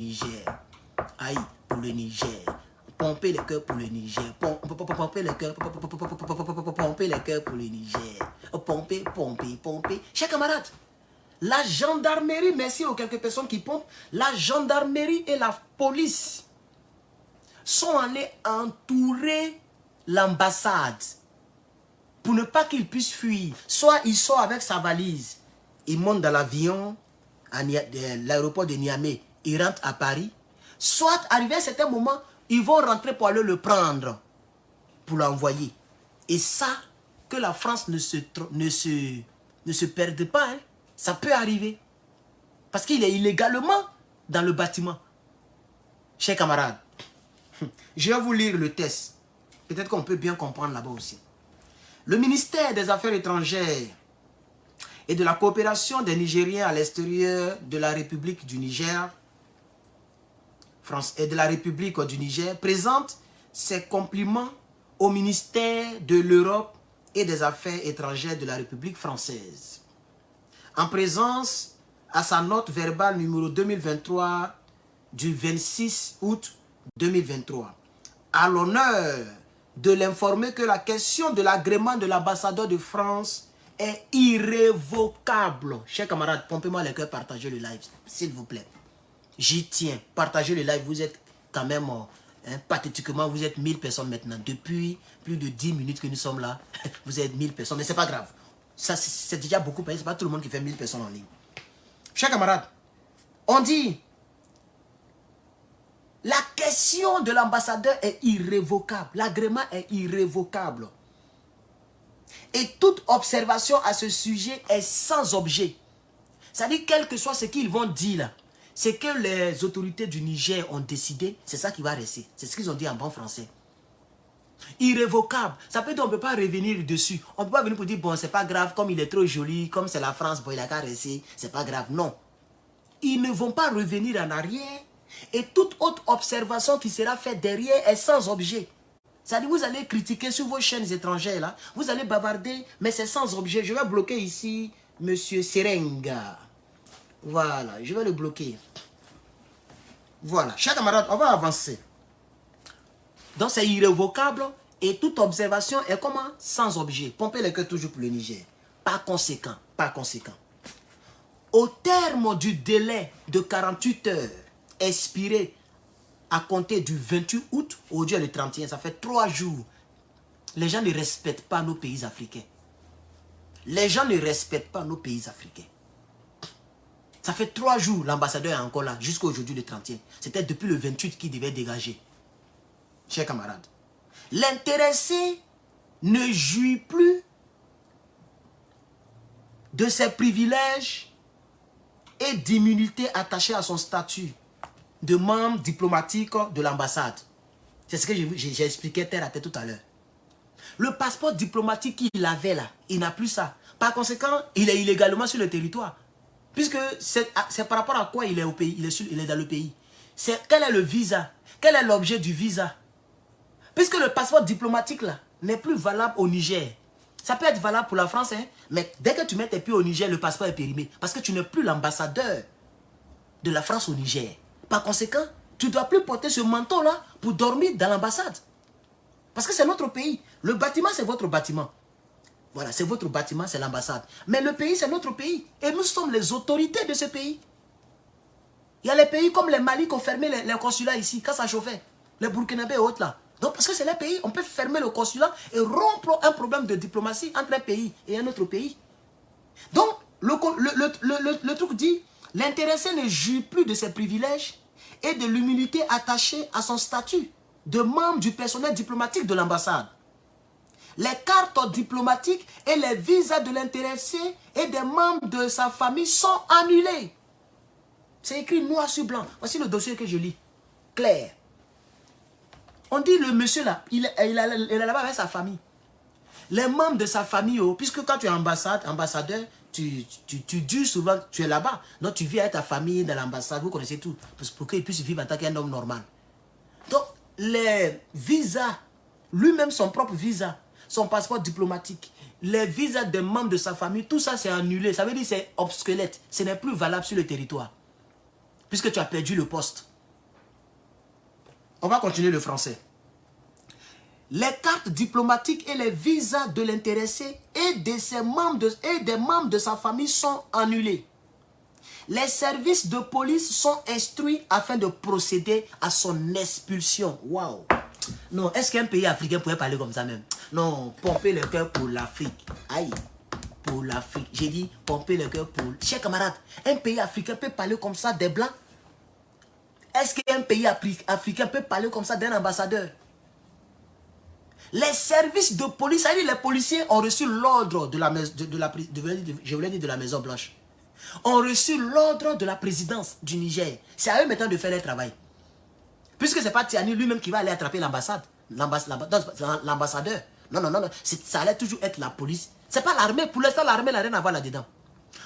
Niger. Aïe, pour le Niger. Pomper les cœurs pour le Niger. Pomper les cœurs. Pomper les cœurs pour le Niger. Pomper, pomper, pomper. Chers camarades, la gendarmerie, merci aux quelques personnes qui pompent, la gendarmerie et la police sont allés entourer l'ambassade pour ne pas qu'il puisse fuir. Soit il sort avec sa valise, il monte dans l'avion à l'aéroport de Niamey, il rentre à Paris. Soit, arrivé à un certain moment, ils vont rentrer pour aller le prendre, pour l'envoyer. Et ça, que la France ne se perde pas, hein. Ça peut arriver. Parce qu'il est illégalement dans le bâtiment. Chers camarades, je vais vous lire le test. Peut-être qu'on peut bien comprendre là-bas aussi. Le ministère des Affaires étrangères et de la coopération des Nigériens à l'extérieur de la République du Niger, France et de la République du Niger, présente ses compliments au ministère de l'Europe et des Affaires étrangères de la République française. En présence à sa note verbale numéro 2023 du 26 août 2023, à l'honneur de l'informer que la question de l'agrément de l'ambassadeur de France est irrévocable. Chers camarades, pompez-moi les cœurs, partagez le live, s'il vous plaît. J'y tiens, partagez le live, vous êtes quand même, pathétiquement, vous êtes 1000 personnes maintenant. Depuis plus de 10 minutes que nous sommes là, vous êtes 1000 personnes, mais c'est pas grave. Ça, c'est déjà beaucoup, c'est pas tout le monde qui fait 1000 personnes en ligne. Chers camarades, on dit, la question de l'ambassadeur est irrévocable. L'agrément est irrévocable. Et toute observation à ce sujet est sans objet. C'est-à-dire, quel que soit ce qu'ils vont dire là, c'est que les autorités du Niger ont décidé, c'est ça qui va rester. C'est ce qu'ils ont dit en bon français. Irrévocable. Ça peut dire qu'on ne peut pas revenir dessus. On ne peut pas venir pour dire, bon, c'est pas grave, comme il est trop joli, comme c'est la France, bon, il a qu'à rester, c'est pas grave. Non. Ils ne vont pas revenir en arrière. Et toute autre observation qui sera faite derrière est sans objet. C'est-à-dire, vous allez critiquer sur vos chaînes étrangères, là. Vous allez bavarder, mais c'est sans objet. Je vais bloquer ici Monsieur Serenga. Voilà, je vais le bloquer. Voilà. Chers camarades, on va avancer. Donc c'est irrévocable et toute observation est comment? Sans objet. Pomper les cœurs toujours pour le Niger. Par conséquent, au terme du délai de 48 heures expiré à compter du 28 août, aujourd'hui le 31, ça fait 3 jours. Les gens ne respectent pas nos pays africains. Les gens ne respectent pas nos pays africains. Ça fait 3 jours, l'ambassadeur est encore là, jusqu'à aujourd'hui le 31. C'était depuis le 28 qu'il devait dégager. Chers camarades, l'intéressé ne jouit plus de ses privilèges et d'immunité attachées à son statut de membre diplomatique de l'ambassade. C'est ce que j'ai expliqué terre à terre tout à l'heure. Le passeport diplomatique qu'il avait là, il n'a plus ça. Par conséquent, il est illégalement sur le territoire. Puisque c'est par rapport à quoi il est au pays, il est dans le pays. Quel est le visa? Quel est l'objet du visa? Puisque le passeport diplomatique là n'est plus valable au Niger. Ça peut être valable pour la France, hein, mais dès que tu mets tes pieds au Niger, le passeport est périmé. Parce que tu n'es plus l'ambassadeur de la France au Niger. Par conséquent, tu ne dois plus porter ce manteau-là pour dormir dans l'ambassade. Parce que c'est notre pays. Le bâtiment, c'est votre bâtiment. Voilà, c'est votre bâtiment, c'est l'ambassade. Mais le pays, c'est notre pays. Et nous sommes les autorités de ce pays. Il y a les pays comme les Mali qui ont fermé les consulats ici, quand ça chauffait. Les Burkinabés et autres là. Donc, parce que c'est les pays, on peut fermer le consulat et rompre un problème de diplomatie entre un pays et un autre pays. Donc, le truc dit, l'intéressé ne jouit plus de ses privilèges et de l'immunité attachée à son statut de membre du personnel diplomatique de l'ambassade. Les cartes diplomatiques et les visas de l'intéressé et des membres de sa famille sont annulés. C'est écrit noir sur blanc. Voici le dossier que je lis. Clair. On dit le monsieur là, il est là-bas avec sa famille. Les membres de sa famille, puisque quand tu es ambassadeur, tu dis souvent, tu es là-bas. Donc tu vis avec ta famille dans l'ambassade, vous connaissez tout. Pour qu'il puisse vivre en tant qu'un homme normal. Donc les visas, lui-même son propre visa, son passeport diplomatique, les visas des membres de sa famille, tout ça c'est annulé. Ça veut dire que c'est obsolète. Ce n'est plus valable sur le territoire. Puisque tu as perdu le poste. On va continuer le français. Les cartes diplomatiques et les visas de l'intéressé et des membres de sa famille sont annulés. Les services de police sont instruits afin de procéder à son expulsion. Waouh! Non, est-ce qu'un pays africain pourrait parler comme ça même? Non, pomper le cœur pour l'Afrique. Aïe, pour l'Afrique. J'ai dit pomper le cœur pour... Chers camarades, un pays africain peut parler comme ça des Blancs? Est-ce qu'un pays africain peut parler comme ça d'un ambassadeur? Les services de police, c'est-à-dire les policiers ont reçu l'ordre de la Maison Blanche. Ont reçu l'ordre de la présidence du Niger. C'est à eux maintenant de faire leur travail. Puisque ce n'est pas Tiani lui-même qui va aller attraper l'ambassade. L'ambassadeur. Non, non, non, non. Ça allait toujours être la police. Ce n'est pas l'armée. Pour l'instant, l'armée n'a rien à voir là-dedans.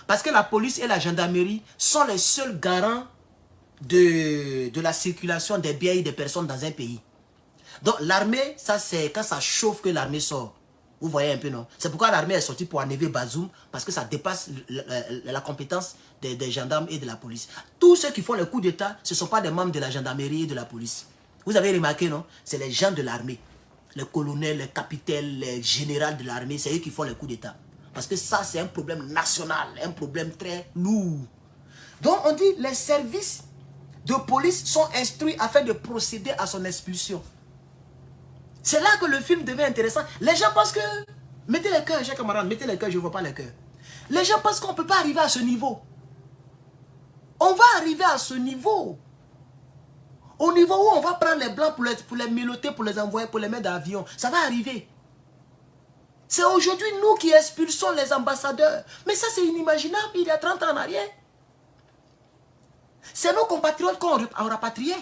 Parce que la police et la gendarmerie sont les seuls garants de la circulation des biens et des personnes dans un pays. Donc l'armée, ça c'est quand ça chauffe que l'armée sort. Vous voyez un peu, non? C'est pourquoi l'armée est sortie pour enlever Bazoum, parce que ça dépasse la compétence des gendarmes et de la police. Tous ceux qui font le coup d'État, ce ne sont pas des membres de la gendarmerie et de la police. Vous avez remarqué, non? C'est les gens de l'armée. Les colonels, les capitaines, les généraux de l'armée, c'est eux qui font le coup d'État. Parce que ça, c'est un problème national, un problème très lourd. Donc on dit, les services de police sont instruits afin de procéder à son expulsion. C'est là que le film devient intéressant. Les gens pensent que... Mettez les cœurs, chers camarades, mettez les cœurs, je ne vois pas les cœurs. Les gens pensent qu'on ne peut pas arriver à ce niveau. On va arriver à ce niveau. Au niveau où on va prendre les blancs pour les miloter, pour les envoyer, pour les mettre dans l'avion. Ça va arriver. C'est aujourd'hui nous qui expulsons les ambassadeurs. Mais ça, c'est inimaginable il y a 30 ans en arrière. C'est nos compatriotes qu'on rapatriait.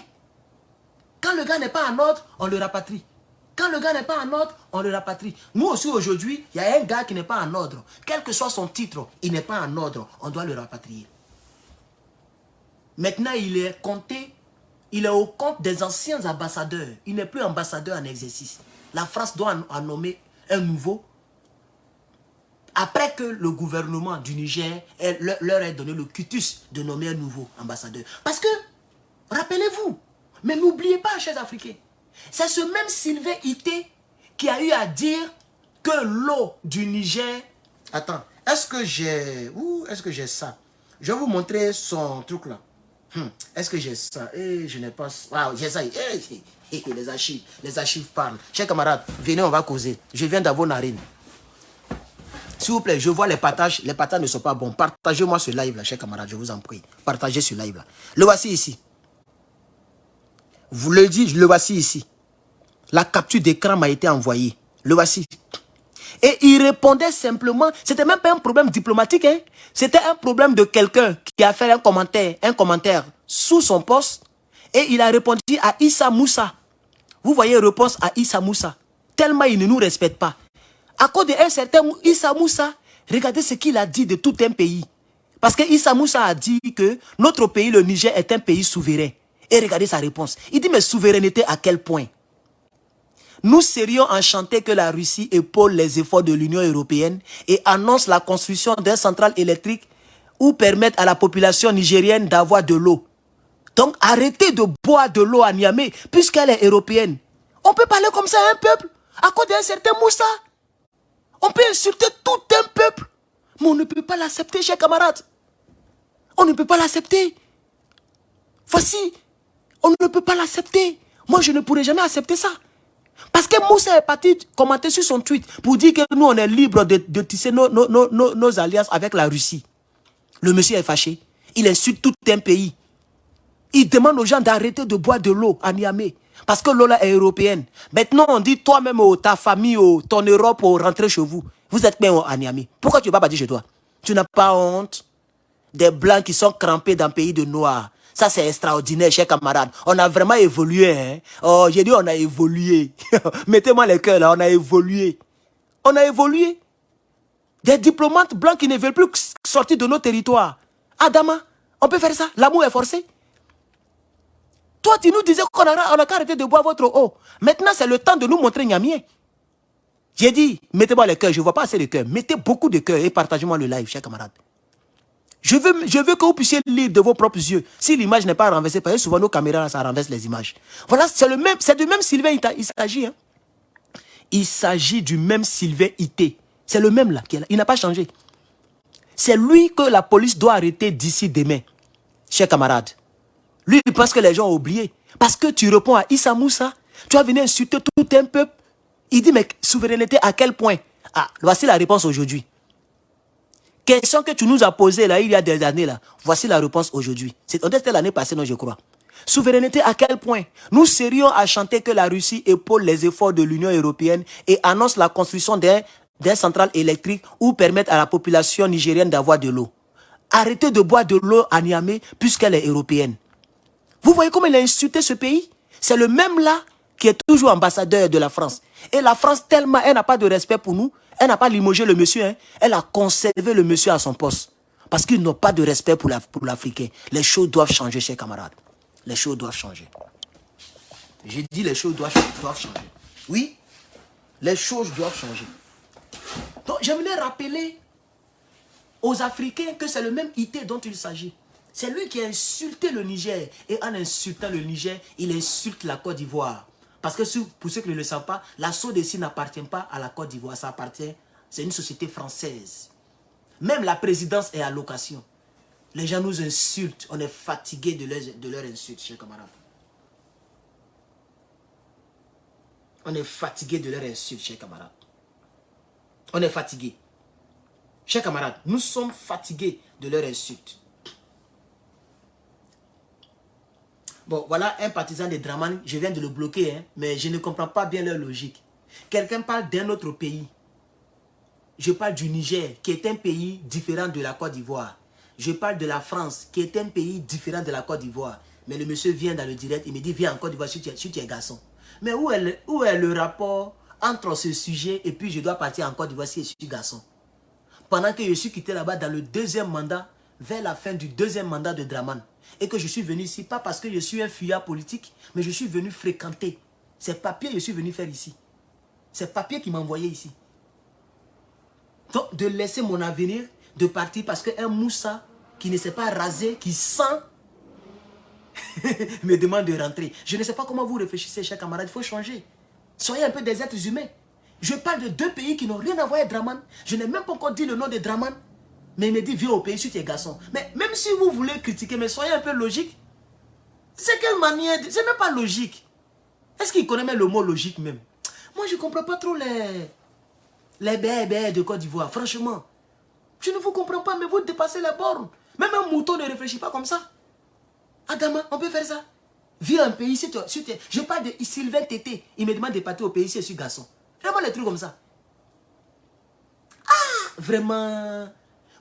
Quand le gars n'est pas en ordre, on le rapatrie. Quand le gars n'est pas en ordre, on le rapatrie. Nous aussi aujourd'hui, il y a un gars qui n'est pas en ordre. Quel que soit son titre, il n'est pas en ordre. On doit le rapatrier. Maintenant, il est compté, il est au compte des anciens ambassadeurs. Il n'est plus ambassadeur en exercice. La France doit en nommer un nouveau. Après que le gouvernement du Niger leur ait donné le quitus de nommer un nouveau ambassadeur. Parce que, rappelez-vous, mais n'oubliez pas, chers Africains, c'est ce même Sylvain Ité qui a eu à dire que l'eau du Niger... Attends, est-ce que j'ai... Où est-ce que j'ai ça? Je vais vous montrer son truc là. Est-ce que j'ai ça? Je n'ai pas... Wow, j'ai ça. Les archives parlent. Chers camarades, venez, on va causer. Je viens dans vos narines. S'il vous plaît, je vois les partages. Les partages ne sont pas bons. Partagez-moi ce live là, chers camarades, je vous en prie. Partagez ce live là. Le voici ici. Vous le dites, le voici ici. La capture d'écran m'a été envoyée. Le voici. Et il répondait simplement, c'était même pas un problème diplomatique, hein. C'était un problème de quelqu'un qui a fait un commentaire sous son poste. Et il a répondu à Issa Moussa. Vous voyez, réponse à Issa Moussa. Tellement il ne nous respecte pas. À cause d'un certain Issa Moussa, regardez ce qu'il a dit de tout un pays. Parce que Issa Moussa a dit que notre pays, le Niger, est un pays souverain. Et regardez sa réponse. Il dit, mais souveraineté à quel point? Nous serions enchantés que la Russie épaule les efforts de l'Union européenne et annonce la construction d'une centrale électrique ou permette à la population nigérienne d'avoir de l'eau. Donc arrêtez de boire de l'eau à Niamey puisqu'elle est européenne. On peut parler comme ça à un peuple à cause d'un certain Moussa. On peut insulter tout un peuple. Mais on ne peut pas l'accepter, chers camarades. On ne peut pas l'accepter. Voici, on ne peut pas l'accepter. Moi, je ne pourrais jamais accepter ça. Parce que Moussa est parti commenter sur son tweet pour dire que nous, on est libre de tisser nos alliances avec la Russie. Le monsieur est fâché. Il insulte tout un pays. Il demande aux gens d'arrêter de boire de l'eau à Niamey. Parce que l'eau là est européenne. Maintenant, on dit toi-même, ta famille, ton Europe, rentrer chez vous. Vous êtes bien à Niamey. Pourquoi tu ne vas pas partir chez toi? Tu n'as pas honte? Des blancs qui sont crampés dans le pays de noirs. Ça, c'est extraordinaire, chers camarades. On a vraiment évolué. Hein? Oh, j'ai dit on a évolué. Mettez-moi les cœurs là, on a évolué. On a évolué. Des diplomates blancs qui ne veulent plus sortir de nos territoires. Adama, on peut faire ça? L'amour est forcé. Toi, tu nous disais qu'on n'a qu'à arrêter de boire votre eau. Maintenant, c'est le temps de nous montrer Niamien. J'ai dit, mettez-moi les cœurs. Je ne vois pas assez de cœurs. Mettez beaucoup de cœurs et partagez-moi le live, chers camarades. Je veux que vous puissiez lire de vos propres yeux. Si l'image n'est pas renversée, parce que souvent nos caméras, ça renverse les images. Voilà, c'est du même Sylvain Ita, il s'agit. Hein. Il s'agit du même Sylvain Ité. C'est le même là, il n'a pas changé. C'est lui que la police doit arrêter d'ici demain, chers camarades. Lui, il pense que les gens ont oublié. Parce que tu réponds à Issa Moussa, tu as venu insulter tout un peuple. Il dit, mais souveraineté à quel point? Ah, voici la réponse aujourd'hui. Question que tu nous as posée là, il y a des années là. Voici la réponse aujourd'hui. C'était l'année passée, non, je crois. Souveraineté à quel point? Nous serions à chanter que la Russie épaule les efforts de l'Union européenne et annonce la construction des centrales électriques ou permettre à la population nigérienne d'avoir de l'eau. Arrêtez de boire de l'eau à Niamey puisqu'elle est européenne. Vous voyez comment il a insulté ce pays? C'est le même là qui est toujours ambassadeur de la France. Et la France, tellement elle n'a pas de respect pour nous, elle n'a pas limogé le monsieur, hein, elle a conservé le monsieur à son poste. Parce qu'ils n'ont pas de respect pour l'Africain. Les choses doivent changer, chers camarades. Les choses doivent changer. J'ai dit les choses doivent changer. Oui, les choses doivent changer. Donc, j'aimerais rappeler aux Africains que c'est le même Ité dont il s'agit. C'est lui qui a insulté le Niger. Et en insultant le Niger, il insulte la Côte d'Ivoire. Parce que pour ceux qui ne le savent pas, la SODECI n'appartient pas à la Côte d'Ivoire. Ça appartient, c'est une société française. Même la présidence est à location. Les gens nous insultent. On est fatigué de leurs insultes, chers camarades. On est fatigué de leurs insultes, chers camarades. On est fatigué. Chers camarades, nous sommes fatigués de leurs insultes. Bon, voilà un partisan de Dramane, je viens de le bloquer, hein, mais je ne comprends pas bien leur logique. Quelqu'un parle d'un autre pays. Je parle du Niger, qui est un pays différent de la Côte d'Ivoire. Je parle de la France, qui est un pays différent de la Côte d'Ivoire. Mais le monsieur vient dans le direct, il me dit, viens en Côte d'Ivoire si tu es garçon. Mais où est le rapport entre ce sujet et puis je dois partir en Côte d'Ivoire si je suis garçon? Pendant que je suis quitté là-bas dans le deuxième mandat, vers la fin du deuxième mandat de Dramane, et que je suis venu ici, pas parce que je suis un fuyard politique, mais je suis venu fréquenter. Ces papiers, je suis venu faire ici. Ces papiers qui m'envoyaient ici. Donc, de laisser mon avenir, de partir parce qu'un Moussa qui ne s'est pas rasé, qui sent, me demande de rentrer. Je ne sais pas comment vous réfléchissez, chers camarades, il faut changer. Soyez un peu des êtres humains. Je parle de deux pays qui n'ont rien à voir avec Dramane. Je n'ai même pas encore dit le nom de Dramane. Mais il me dit, viens au pays si tu es garçon. Mais même si vous voulez critiquer, mais soyez un peu logique. C'est quelle manière, c'est même pas logique. Est-ce qu'il connaît même le mot logique même? Moi, je ne comprends pas trop les bébés de Côte d'Ivoire, franchement. Je ne vous comprends pas, mais vous dépassez les bornes. Même un mouton ne réfléchit pas comme ça. Adama, on peut faire ça. Viens un pays, je parle de Sylvain Tété. Il me demande de partir au pays si je suis garçon. Vraiment les trucs comme ça. Ah, vraiment.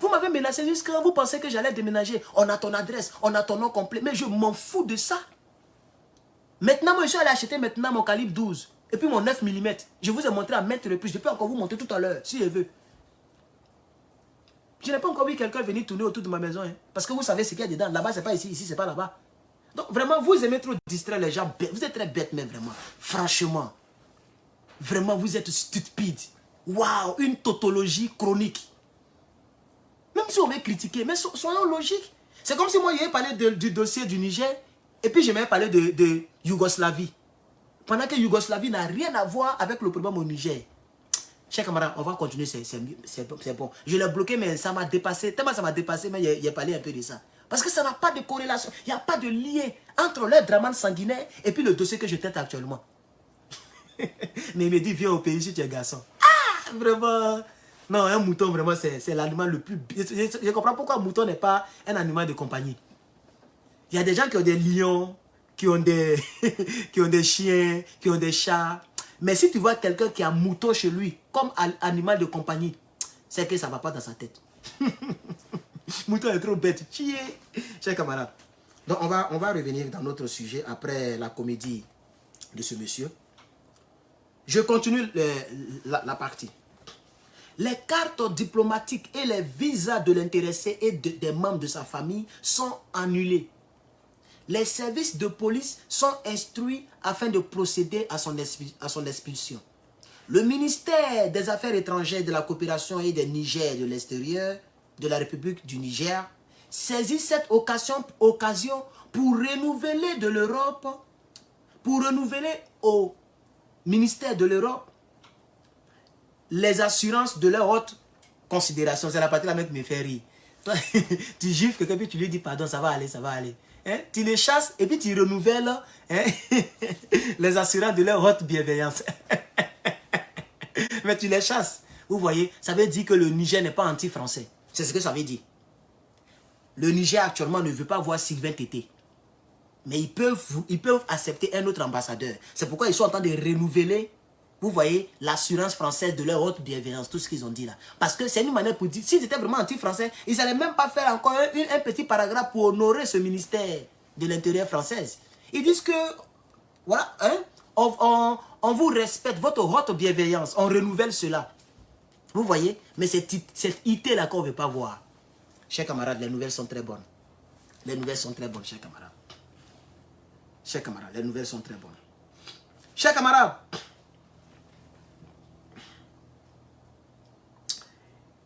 Vous m'avez menacé jusqu'à vous pensez que j'allais déménager. On a ton adresse, on a ton nom complet. Mais je m'en fous de ça. Maintenant, moi, je suis allé acheter maintenant mon calibre 12. Et puis mon 9 mm. Je vous ai montré à maintes reprises. Je peux encore vous montrer tout à l'heure, si je veux. Je n'ai pas encore vu quelqu'un venir tourner autour de ma maison. Hein, parce que vous savez ce qu'il y a dedans. Là-bas, c'est pas ici. Ici, c'est pas là-bas. Donc, vraiment, vous aimez trop distraire les gens. Vous êtes très bêtes, même, vraiment. Franchement. Vraiment, vous êtes stupide. Waouh, une tautologie chronique. Même si on veut critiquer, mais soyons logiques. C'est comme si moi, j'avais parlé du dossier du Niger, et puis je m'avais parlé de Yougoslavie. Pendant que Yougoslavie n'a rien à voir avec le problème au Niger. Chers camarades, on va continuer, c'est bon. Je l'ai bloqué, mais ça m'a dépassé. Tellement ça m'a dépassé, mais il a parlé un peu de ça. Parce que ça n'a pas de corrélation, il n'y a pas de lien entre le Dramane sanguinaire et puis le dossier que je traite actuellement. Mais il me dit, viens au pays si tu es garçon. Ah, vraiment. Non, un mouton, vraiment, c'est l'animal le plus... Je comprends pourquoi un mouton n'est pas un animal de compagnie. Il y a des gens qui ont des lions, qui ont des, qui ont des chiens, qui ont des chats. Mais si tu vois quelqu'un qui a un mouton chez lui, comme animal de compagnie, c'est que ça ne va pas dans sa tête. Mouton est trop bête. Chier. Chers camarades. Donc, on va revenir dans notre sujet après la comédie de ce monsieur. Je continue la partie. Les cartes diplomatiques et les visas de l'intéressé et des membres de sa famille sont annulés. Les services de police sont instruits afin de procéder à son expulsion. Le ministère des Affaires étrangères, de la coopération et des Niger de l'extérieur de la République du Niger saisit cette occasion pour renouveler de l'Europe, pour renouveler au ministère de l'Europe les assurances de leur haute considération. C'est la partie là mec me fait rire. Toi, tu gifles quelqu'un puis tu lui dis pardon, ça va aller, ça va aller. Hein? Tu les chasses et puis tu renouvelles hein? les assurances de leur haute bienveillance. Mais tu les chasses. Vous voyez, ça veut dire que le Niger n'est pas anti-français. C'est ce que ça veut dire. Le Niger actuellement ne veut pas voir Sylvain Tété. Mais ils peuvent accepter un autre ambassadeur. C'est pourquoi ils sont en train de renouveler, vous voyez, l'assurance française de leur haute bienveillance, tout ce qu'ils ont dit là. Parce que c'est une manière pour dire, s'ils étaient vraiment anti-français, ils n'allaient même pas faire encore un petit paragraphe pour honorer ce ministère de l'Intérieur française. Ils disent que, voilà, hein, on vous respecte, votre haute bienveillance, on renouvelle cela. Vous voyez, mais cette IT là qu'on ne veut pas voir. Chers camarades, les nouvelles sont très bonnes. Les nouvelles sont très bonnes, chers camarades. Chers camarades, les nouvelles sont très bonnes. Chers camarades,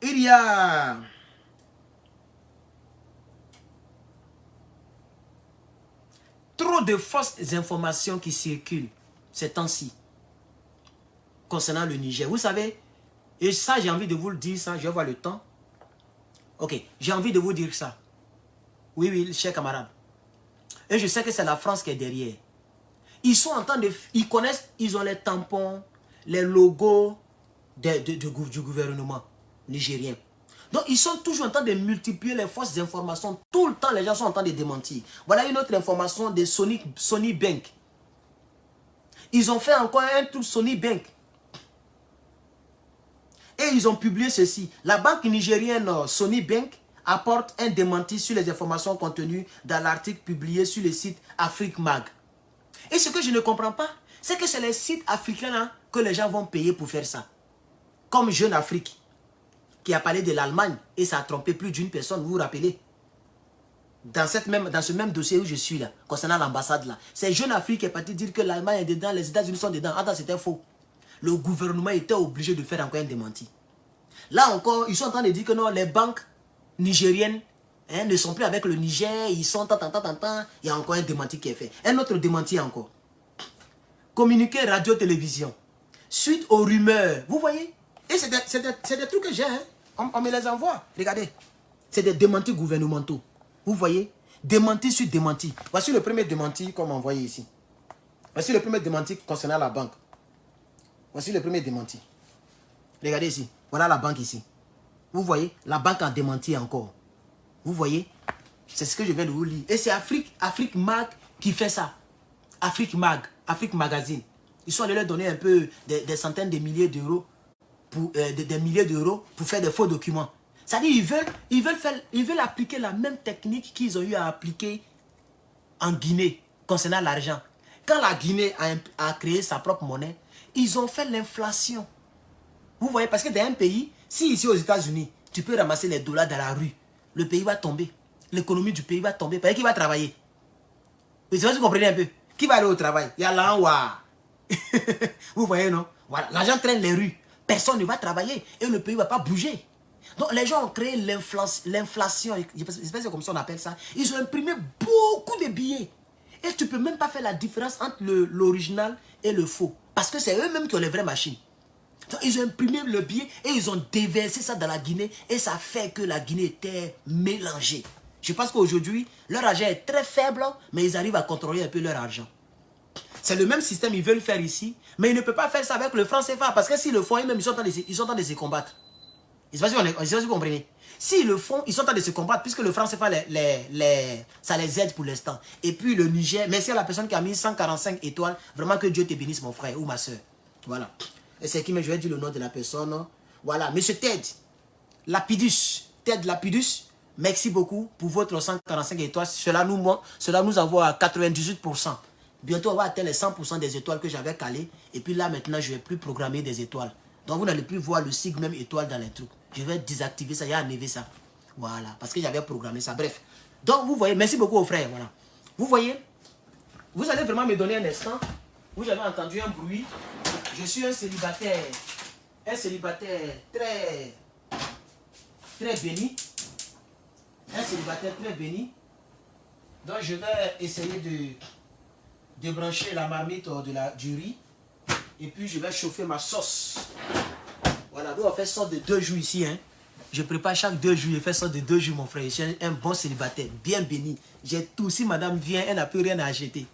il y a trop de fausses informations qui circulent ces temps-ci concernant le Niger. Vous savez, et ça j'ai envie de vous le dire, ça, je vais voir le temps. Ok, j'ai envie de vous dire ça. Oui, oui, chers camarades. Et je sais que c'est la France qui est derrière. Ils sont en train de... Ils connaissent, ils ont les tampons, les logos du gouvernement nigérien. Donc, ils sont toujours en train de multiplier les fausses informations. Tout le temps, les gens sont en train de démentir. Voilà une autre information de Sony Bank. Ils ont fait encore un truc Sony Bank. Et ils ont publié ceci. La banque nigérienne Sony Bank apporte un démenti sur les informations contenues dans l'article publié sur le site Afrique Mag. Et ce que je ne comprends pas, c'est que c'est les sites africains hein, que les gens vont payer pour faire ça. Comme Jeune Afrique, qui a parlé de l'Allemagne et ça a trompé plus d'une personne, vous vous rappelez? Dans ce même dossier où je suis là, concernant l'ambassade là, c'est Jeune Afrique qui est parti dire que l'Allemagne est dedans, les États-Unis sont dedans. Attends, c'était faux. Le gouvernement était obligé de faire encore un démenti. Là encore, ils sont en train de dire que non, les banques nigériennes hein, ne sont plus avec le Niger, ils sont il y a encore un démenti qui est fait. Un autre démenti encore. Communiqué radio-télévision. Suite aux rumeurs, vous voyez? Et c'est des trucs que j'ai, hein? On me les envoie. Regardez. C'est des démentis gouvernementaux. Vous voyez? Démenti sur démenti. Voici le premier démenti qu'on m'a envoyé ici. Voici le premier démenti concernant la banque. Voici le premier démenti. Regardez ici. Voilà la banque ici. Vous voyez? La banque a démenti encore. Vous voyez? C'est ce que je viens de vous lire. Et c'est Afrique Mag qui fait ça. Afrique Mag, Afrique Magazine. Ils sont allés leur donner un peu des centaines de milliers d'euros des milliers d'euros pour faire des faux documents. C'est-à-dire ils veulent appliquer la même technique qu'ils ont eu à appliquer en Guinée concernant l'argent. Quand la Guinée a créé sa propre monnaie, ils ont fait l'inflation. Vous voyez, parce que dans un pays, si ici aux États-Unis, tu peux ramasser les dollars dans la rue, le pays va tomber. L'économie du pays va tomber. Parce qu'il va travailler. Vous comprenez un peu? Qui va aller au travail? Il y a l'enwa. Vous voyez, non? Voilà, l'argent traîne les rues. Personne ne va travailler et le pays ne va pas bouger. Donc les gens ont créé l'inflation, je sais pas comme ça on appelle ça. Ils ont imprimé beaucoup de billets. Et tu ne peux même pas faire la différence entre l'original et le faux. Parce que c'est eux-mêmes qui ont les vraies machines. Donc ils ont imprimé le billet et ils ont déversé ça dans la Guinée. Et ça fait que la Guinée était mélangée. Je pense qu'aujourd'hui, leur argent est très faible, mais ils arrivent à contrôler un peu leur argent. C'est le même système qu'ils veulent faire ici, mais ils ne peuvent pas faire ça avec le franc CFA, parce que s'ils le font, ils sont en train de se combattre. Je ne sais pas si vous comprenez. S'ils le font, ils sont en train de se combattre, puisque le franc CFA, ça les aide pour l'instant. Et puis le Niger, merci à la personne qui a mis 145 étoiles, vraiment que Dieu te bénisse mon frère ou ma soeur. Voilà. Et c'est qui, mais je vais dire le nom de la personne. Voilà, Monsieur Ted Lapidus. Ted Lapidus, merci beaucoup pour votre 145 étoiles. Cela nous envoie à 98%. Bientôt, on va atteindre les 100% des étoiles que j'avais calées. Et puis là, maintenant, je ne vais plus programmer des étoiles. Donc, vous n'allez plus voir le sigle même étoile dans les trucs. Je vais désactiver ça, il y a enlevé ça. Voilà, parce que j'avais programmé ça. Bref. Donc, vous voyez, merci beaucoup aux frères. Voilà. Vous voyez, vous allez vraiment me donner un instant. Vous avez entendu un bruit. Je suis un célibataire très béni. un célibataire très béni. Donc je vais essayer de brancher la marmite du riz. Et puis je vais chauffer ma sauce. Voilà, donc on fait sauce de 2 jours ici. Hein. Je prépare chaque 2 jours, je fais sauce de 2 jours mon frère. Je suis un bon célibataire, bien béni. J'ai tout. Si madame vient, elle n'a plus rien à acheter.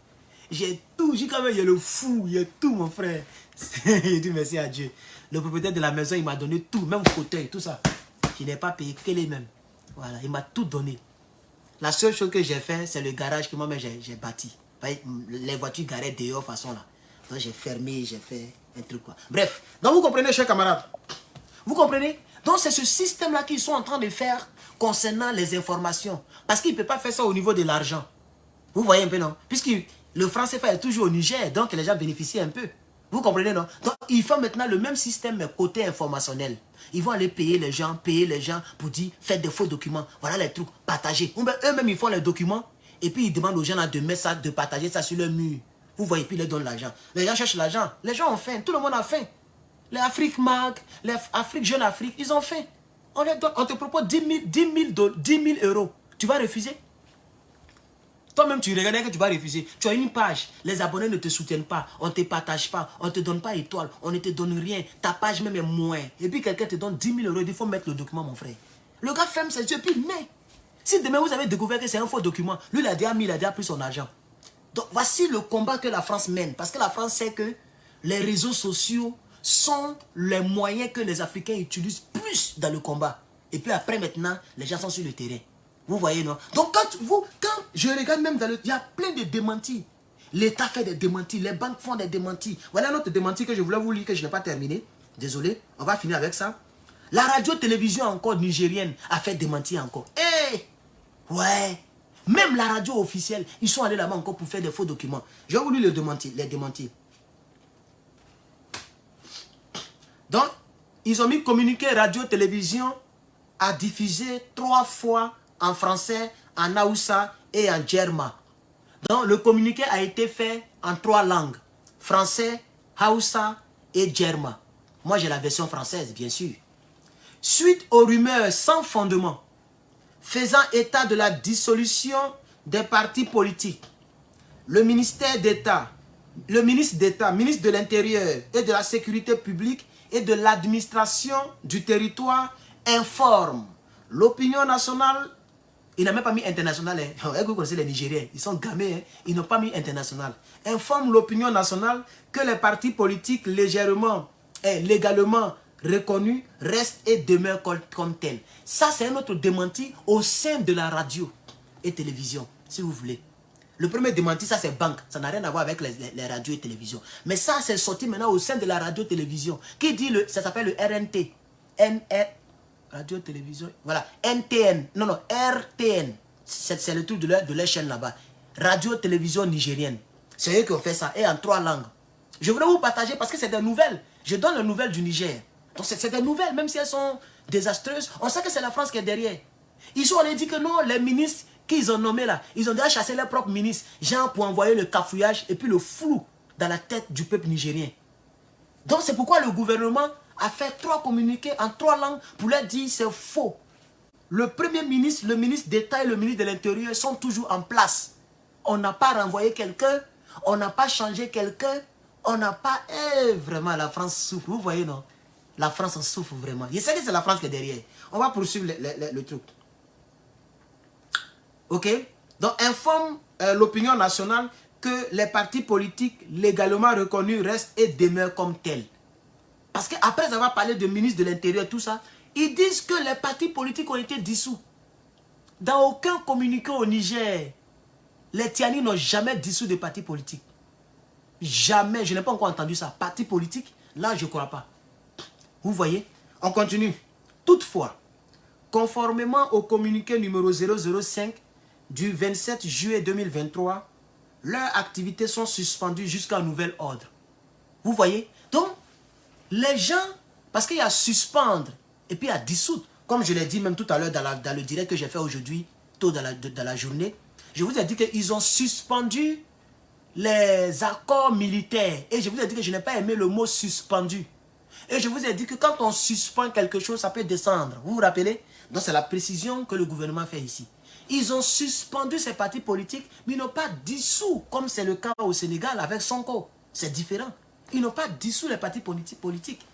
J'ai tout. J'ai quand même, il y a le fou, il y a tout mon frère. J'ai dit merci à Dieu. Le propriétaire de la maison, il m'a donné tout, même fauteuil, tout ça. Je n'ai pas payé que les mêmes. Voilà, il m'a tout donné. La seule chose que j'ai fait, c'est le garage que moi-même j'ai bâti. Les voitures garées dehors, façon là. Donc j'ai fermé, j'ai fait un truc quoi. Bref, donc vous comprenez, chers camarades? Vous comprenez? Donc c'est ce système-là qu'ils sont en train de faire concernant les informations. Parce qu'ils ne peuvent pas faire ça au niveau de l'argent. Vous voyez un peu, non? Puisque le franc CFA est toujours au Niger, donc les gens bénéficient un peu. Vous comprenez, non? Donc ils font maintenant le même système, mais côté informationnel. Ils vont aller payer les gens pour dire, faites des faux documents. Voilà les trucs, partagez. Eux-mêmes, ils font les documents, et puis ils demandent aux gens là, de mettre ça, de partager ça sur leur mur. Vous voyez, puis ils leur donnent l'argent. Les gens cherchent l'argent. Les gens ont faim, tout le monde a faim. Les Afrique Mag, les Afrique Jeune Afrique, ils ont faim. On te propose 10 000 euros. Tu vas refuser? Toi-même, tu regardes que tu vas refuser. Tu as une page, les abonnés ne te soutiennent pas, on ne te partage pas, on ne te donne pas étoile, on ne te donne rien, ta page même est moins. Et puis quelqu'un te donne 10 000 euros, il faut mettre le document, mon frère. Le gars ferme ses yeux et puis il met. Si demain vous avez découvert que c'est un faux document, lui il a déjà mis, il a déjà pris son argent. Donc voici le combat que la France mène. Parce que la France sait que les réseaux sociaux sont les moyens que les Africains utilisent plus dans le combat. Et puis après maintenant, les gens sont sur le terrain. Vous voyez, non? Donc quand je regarde même il y a plein de démentis. L'État fait des démentis, les banques font des démentis. Voilà un autre démenti que je voulais vous lire, que je n'ai pas terminé. Désolé, on va finir avec ça. La radio-télévision encore nigérienne a fait démentir encore. Eh! Ouais! Même la radio officielle, ils sont allés là-bas encore pour faire des faux documents. Je vais vous lire les démentis. Donc, ils ont mis communiqué radio-télévision à diffuser 3 fois en français, en Haoussa et en Djerma. Donc, le communiqué a été fait en 3 langues. Français, Haoussa et Djerma. Moi, j'ai la version française, bien sûr. Suite aux rumeurs sans fondement, faisant état de la dissolution des partis politiques, le ministre d'État, ministre de l'Intérieur et de la Sécurité publique et de l'administration du territoire informe l'opinion nationale. Il n'a même pas mis international. Hein. Vous connaissez les Nigériens, ils sont gamés, hein. Ils n'ont pas mis international. Informe l'opinion nationale que les partis politiques légalement reconnus restent et demeurent comme tels. Ça, c'est un autre démenti au sein de la radio et télévision, si vous voulez. Le premier démenti, ça c'est banque. Ça n'a rien à voir avec les radios et télévisions. Mais ça, c'est sorti maintenant au sein de la radio-télévision. Qui dit ça s'appelle le RNT. Radio-télévision. Voilà. NTN. Non, RTN. C'est le truc de leur chaîne là-bas. Radio-télévision nigérienne. C'est eux qui ont fait ça. Et en 3 langues. Je voudrais vous partager parce que c'est des nouvelles. Je donne les nouvelles du Niger. Donc c'est des nouvelles, même si elles sont désastreuses. On sait que c'est la France qui est derrière. Ils sont allés dire que non, les ministres qu'ils ont nommés là, ils ont déjà chassé leurs propres ministres, genre pour envoyer le cafouillage et puis le flou dans la tête du peuple nigérien. Donc c'est pourquoi le gouvernement a fait 3 communiqués en 3 langues pour leur dire c'est faux. Le premier ministre, le ministre d'État et le ministre de l'Intérieur sont toujours en place. On n'a pas renvoyé quelqu'un, on n'a pas changé quelqu'un, on n'a pas... vraiment, la France souffre, vous voyez non? La France en souffre vraiment. Je sais que c'est la France qui est derrière. On va poursuivre le truc. Ok? Donc, informe l'opinion nationale que les partis politiques légalement reconnus restent et demeurent comme tels. Parce qu'après avoir parlé de ministre de l'Intérieur, tout ça, ils disent que les partis politiques ont été dissous. Dans aucun communiqué au Niger, les Tiani n'ont jamais dissous de partis politiques. Jamais, je n'ai pas encore entendu ça. Parti politique, là, je ne crois pas. Vous voyez? On continue. Toutefois, conformément au communiqué numéro 005 du 27 juillet 2023, leurs activités sont suspendues jusqu'à nouvel ordre. Vous voyez? Donc, les gens, parce qu'il y a suspendre et puis il y a dissoudre, comme je l'ai dit même tout à l'heure dans le direct que j'ai fait aujourd'hui, tôt dans la journée, je vous ai dit qu'ils ont suspendu les accords militaires. Et je vous ai dit que je n'ai pas aimé le mot suspendu. Et je vous ai dit que quand on suspend quelque chose, ça peut descendre. Vous vous rappelez? Donc c'est la précision que le gouvernement fait ici. Ils ont suspendu ces partis politiques, mais ils n'ont pas dissous, comme c'est le cas au Sénégal avec Sonko. C'est différent. Ils n'ont pas dissous les partis politiques.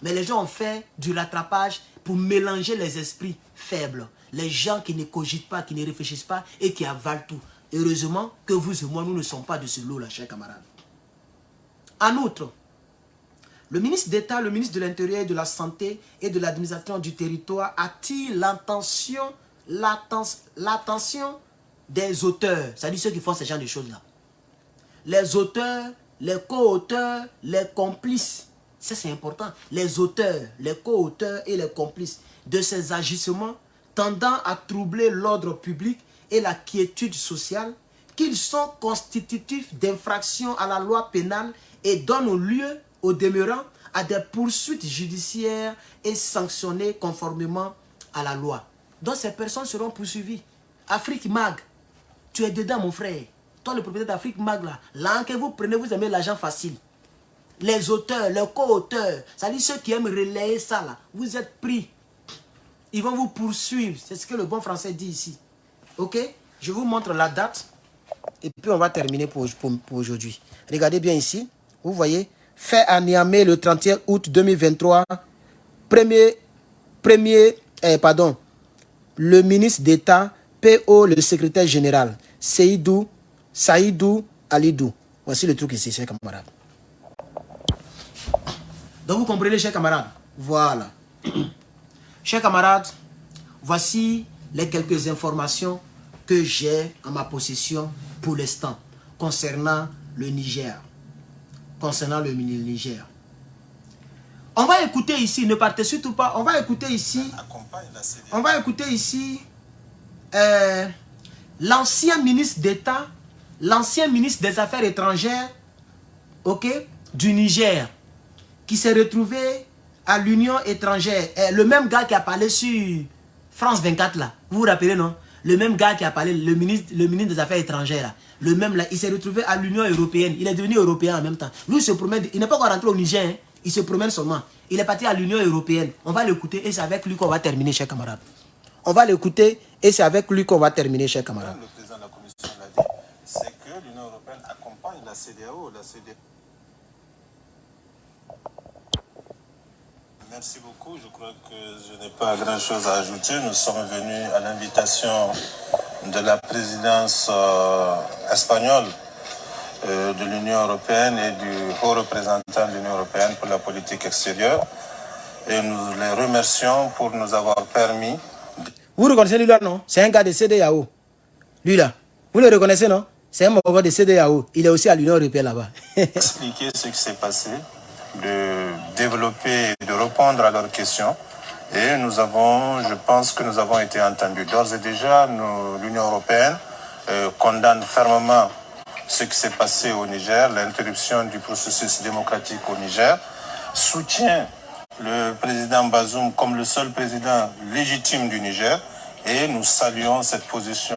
Mais les gens ont fait du rattrapage pour mélanger les esprits faibles. Les gens qui ne cogitent pas, qui ne réfléchissent pas et qui avalent tout. Heureusement que vous et moi, nous ne sommes pas de ce lot-là, chers camarades. En outre, le ministre d'État, le ministre de l'Intérieur et de la Santé et de l'administration du territoire attire l'attention des auteurs, c'est-à-dire ceux qui font ce genre de choses-là. Les auteurs, les co-auteurs, les complices, ça c'est important, les auteurs, les co-auteurs et les complices de ces agissements tendant à troubler l'ordre public et la quiétude sociale, qu'ils sont constitutifs d'infractions à la loi pénale et donnent lieu, au demeurant, à des poursuites judiciaires et sanctionnées conformément à la loi. Donc ces personnes seront poursuivies. Afrique Mag, tu es dedans mon frère. Toi le propriétaire d'Afrique Mag là que vous prenez, vous aimez l'argent facile. Les auteurs, les co-auteurs, c'est-à-dire ceux qui aiment relayer ça là, vous êtes pris. Ils vont vous poursuivre, c'est ce que le bon français dit ici. Ok? Je vous montre la date et puis on va terminer pour aujourd'hui. Regardez bien ici, vous voyez, fait à Niamey le 31 août 2023, le ministre d'État, PO, le secrétaire général, Saïdou Alidou. Voici le truc ici, chers camarades. Donc vous comprenez, chers camarades? Voilà. Chers camarades, voici les quelques informations que j'ai en ma possession pour l'instant concernant le Niger. On va écouter ici, ne partez surtout pas, on va écouter ici, l'ancien ministre d'État, l'ancien ministre des Affaires étrangères, ok, du Niger, qui s'est retrouvé à l'Union étrangère. Le même gars qui a parlé sur France 24 là, vous vous rappelez non? Le même gars qui a parlé, le ministre des Affaires étrangères là, le même là, il s'est retrouvé à l'Union européenne. Il est devenu européen en même temps. Lui, il se promène, il n'est pas encore rentré au Niger, hein, il se promène seulement. Il est parti à l'Union européenne. On va l'écouter et c'est avec lui qu'on va terminer, chers camarades. On va l'écouter et c'est avec lui qu'on va terminer, chers camarades. Le président de la Commission l'a dit, c'est que l'Union européenne accompagne la CEDEAO. Merci beaucoup. Je crois que je n'ai pas grand-chose à ajouter. Nous sommes venus à l'invitation de la présidence espagnole de l'Union européenne et du haut représentant de l'Union européenne pour la politique extérieure. Et nous les remercions pour nous avoir permis... Vous reconnaissez lui là, non? C'est un gars de CEDEAO. Lui là. Vous le reconnaissez, non? C'est un gars de CEDEAO. Il est aussi à l'Union européenne là-bas. Expliquer ce qui s'est passé, de développer et de répondre à leurs questions. Et nous avons, je pense que nous avons été entendus. D'ores et déjà, l'Union européenne condamne fermement ce qui s'est passé au Niger, l'interruption du processus démocratique au Niger, soutient le président Bazoum comme le seul président légitime du Niger et nous saluons cette position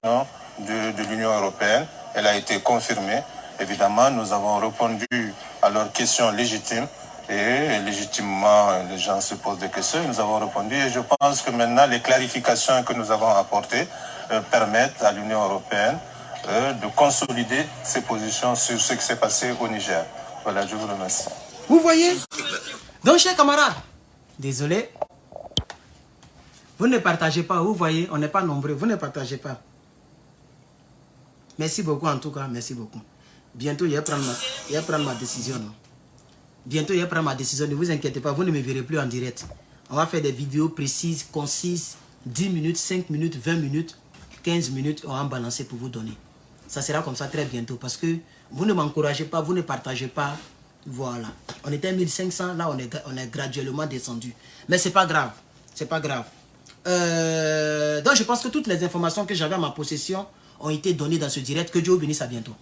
de l'Union européenne. Elle a été confirmée. Évidemment, nous avons répondu à leurs questions légitimes et légitimement, les gens se posent des questions. Nous avons répondu et je pense que maintenant, les clarifications que nous avons apportées permettent à l'Union européenne de consolider ses positions sur ce qui s'est passé au Niger. Voilà, je vous remercie. Vous voyez? Donc, chers camarades, désolé, vous ne partagez pas, vous voyez, on n'est pas nombreux, vous ne partagez pas. Merci beaucoup en tout cas, merci beaucoup. Bientôt, il va prendre ma décision. Non? Bientôt, il va prendre ma décision, ne vous inquiétez pas, vous ne me verrez plus en direct. On va faire des vidéos précises, concises, 10 minutes, 5 minutes, 20 minutes, 15 minutes, on va en balancer pour vous donner. Ça sera comme ça très bientôt parce que vous ne m'encouragez pas, vous ne partagez pas. Voilà. On était à 1500, là on est graduellement descendu. Mais c'est pas grave. C'est pas grave. Donc je pense que toutes les informations que j'avais à ma possession ont été données dans ce direct. Que Dieu vous bénisse, à bientôt.